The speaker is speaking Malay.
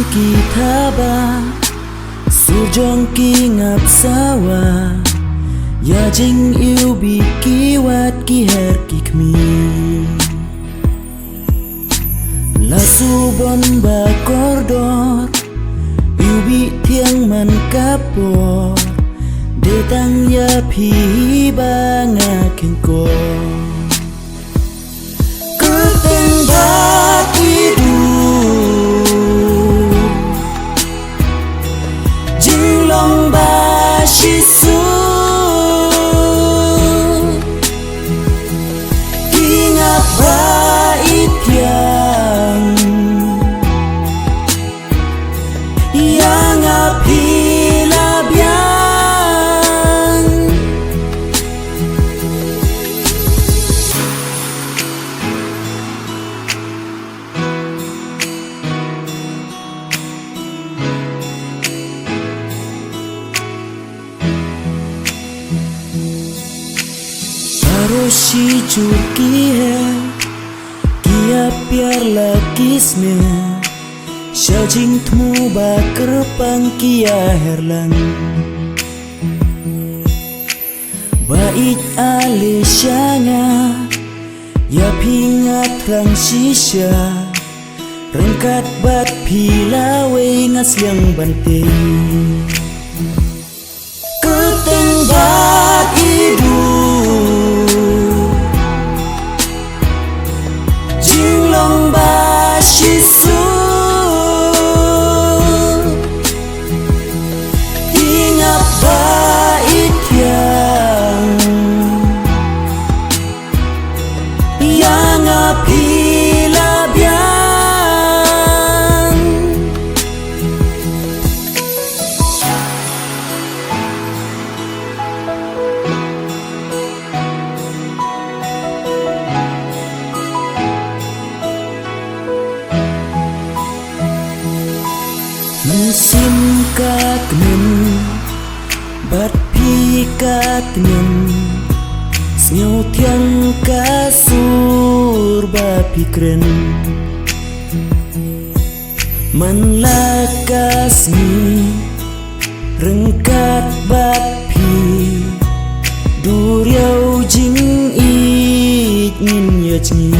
kita ba sujong ki ngap sawa ya jing yêu bi ki wat ki her ki kmi la subon ba kordor yêu bi thiang man kapor de tang ya phi ba nga ken ko keteng ba tidu jing long ba shi su ingat ba itiang yang api Roshi churki hai kiya pyar la kisme shajing thmu ba kerpang kiya herlang bait ale shanga ya pingat rang shisha rengkat bat pilawe ngasliang bante keteng bat idu long ba shi su ingat ba itiang yang api labian musim katmen bat pi katmen snyo tiang kasur ba pikren man lakasmi rengkat bat pi duriau jing it ngin ya jing